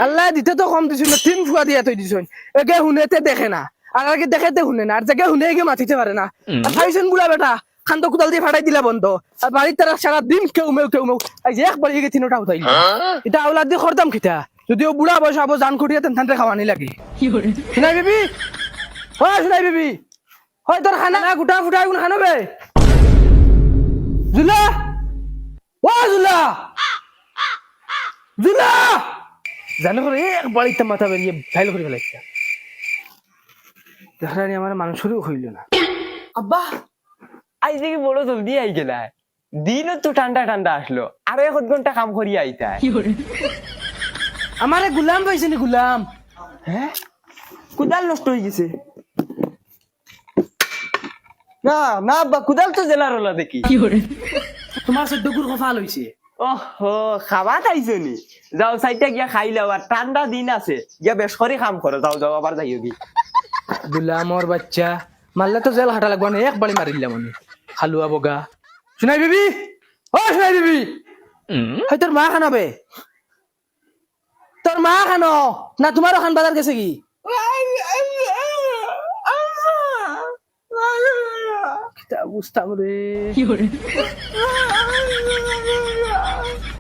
আল্লাহ দিতে তো কম দিছিল তিন ফুয়া দিয়া তৈ দিছুন একে হুনেতে দেখে না আর আগে দেখাতে হুনে না আর জায়গা হুনে একে মাতিতে পারে না আর খাইছেন বুড়া বেটা খান্ত কুদাল দিয়ে ফাটাই দিলা বন্ধ আর বাড়ির তারা সারা দিন কেউ মেউ এই যে একবার এগে তিনটা উঠাই এটা আওলাদ দিয়ে খরদাম খিতা যদিও বুড়া বয়স আবো জান করিয়া তেন থানতে খাওয়ানি লাগে শুনাই বিবি হয় শুনাই বিবি হয় তোর খানা গুটা ফুটা গুণ খানো বে জুলা ও জুলা জুলা জানো করে একবার ইত্যা মাথা বেরিয়ে ফাইল করে ফেলাইছে দেখানি আমার মানুষেরও হইল না আব্বা আজ দেখি বড় জলদি আই গেলা দিনও তো ঠান্ডা ঠান্ডা আসলো আরো 1 ঘন্টা কাম করি আইতা আমারে গুলাম পাইছে নি গুলাম হ্যাঁ কুদাল নষ্ট হয়ে গেছে না না আব্বা কুদাল তো জেলার হলো দেখি তোমার চোদ্দগুর কফাল হইছে ওহো খাবা খাইছো নি যাও সাইডটা গিয়া খাই লাও আর ঠান্ডা দিন আছে গিয়া বেশ করে কাম করো যাও যাও আবার যাইও কি গুলামর বাচ্চা মারলে তো জেল হাঁটা লাগবে না একবারই মারিলাম আমি হালুয়া বগা শুনাই বিবি ও শুনাই বিবি হয় তোর মা খানাবে তোর মা খানো না তোমারও খান বাজার গেছে কি বুঝতাম রে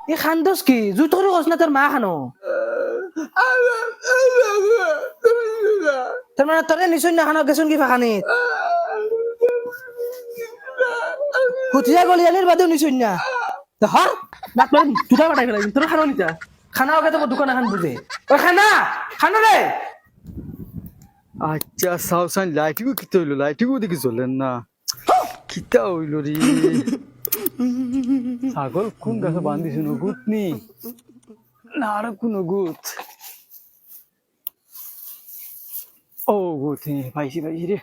এ খান্দোস কি জুই তোর কস না তোর মা খানো তোর মানে তোরে নিশ্চয় না খানো গেছুন কি ফাঁকানিত হুতিয়া গলিয়ালির বাদেও নিশ্চয় না হর না তোর দুটা বাটাই ফেলাই তোর খানো নিতা খানা ওকে তো দোকান এখন বুঝে ও খানা খানো রে আচ্ছা সাউসান লাইটিগো কিতা হইলো লাইটিগো দেখি চলেন না কিতা হইলো রে ছাগল কোন গাছে বান্ধিছে নগুত নি না আর কোন গুত ও গুত নি পাইছি রে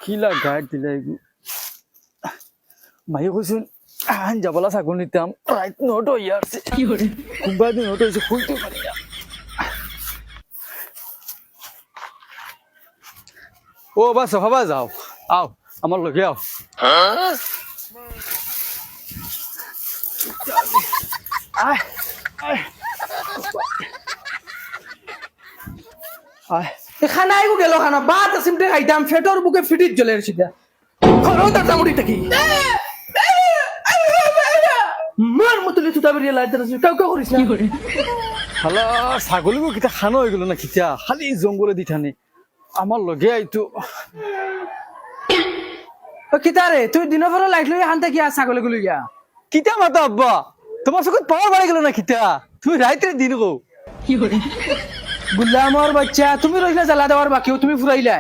কিলা গাড় দিলাই মাই কইছেন আন যাবলা ছাগল নিতাম রাইট নোট হইয়া আছে কি করে কুম্বা দিন নোট হইছে খুলতে পারি না ও বাস হবা যাও আও আমার লগে আও আয় আয় আয় খানা আইগো গেল খানা বাত সিমটে খাইতাম ফেটর বুকে ফিটিট জ্বলে সিধা খরো তার চামড়িটা কি মার মতলে তুতা বেরিয়ে লাইতে আছে কাউ কাউ করিস না হালা ছাগলগো কিতা খানো হয়ে গেল না কিতা খালি জঙ্গলে দি থানে আমার লগে আইতো ও কিতারে তুই দিনের পরে লাইট লই হানতে কি ছাগলে গুলি গিয়া কিতা মাতা আব্বা তোমার চোখত পাওয়ার বাড়ি গেল না কিতা তুমি রাইতে দিন গো গুলামর বাচ্চা তুমি রইলা জ্বালা দেওয়ার বাকিও তুমি ফুরাইলা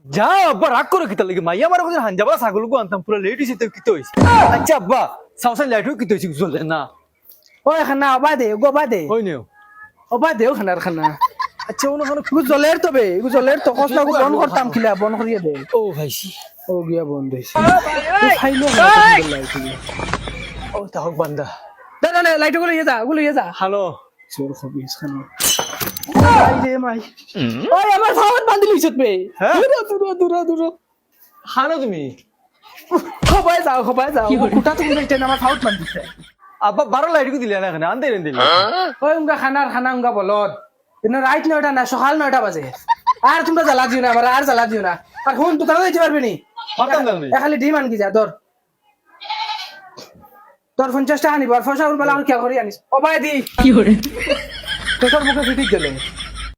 যাও আব্বা রাগ করো কিতা লাগে মাইয়া আমার কথা হানজাবা ছাগলগো আনতাম পুরো লেট হইছে তো কিতা হইছে আচ্ছা আব্বা সাউসান লাইটও কিতা হইছে চলে না ওই খানা অবা দে গোবা দে হই নিও অবা দেও খানার খানা আচ্ছা ওনো খানো গু জলের তবে গু জলের তো কষ্ট গু বন করতাম খিলা বন করিয়ে দে ও ভাইছি ও গিয়া বন্ধ হইছে তুই খাইলো লাইট ও তাহক বান্দা না না লাইট গুলো ইয়ে যা হ্যালো চোর খবিস খানা আই রে মাই ওই আমার ফাওয়াত বান্ধি লইছত বে হ্যাঁ? দূর হানো তুমি খবাই যাও কুটা তুমি যাইতে না আমার ফাওয়াত বান্ধিছে আব্বা 12 লাইটগো দিলে না এখানে আনতে দিলে ওই উনকা খানা উনকা বলদ ইনা রাইট 9টা না সকাল 9টা বাজে আর তোমরা জ্বালা দিও না আমার আর জ্বালা দিও না আর কোন দোকানে যাইতে পারবে নি পারতাম না আমি খালি ডিম আনকি যা ধর 50 টাকা নিব আর ফসা উল বলা আর কি করি আনিস ও ভাই দি কি করে তোর মুখে ফিটিক গেলে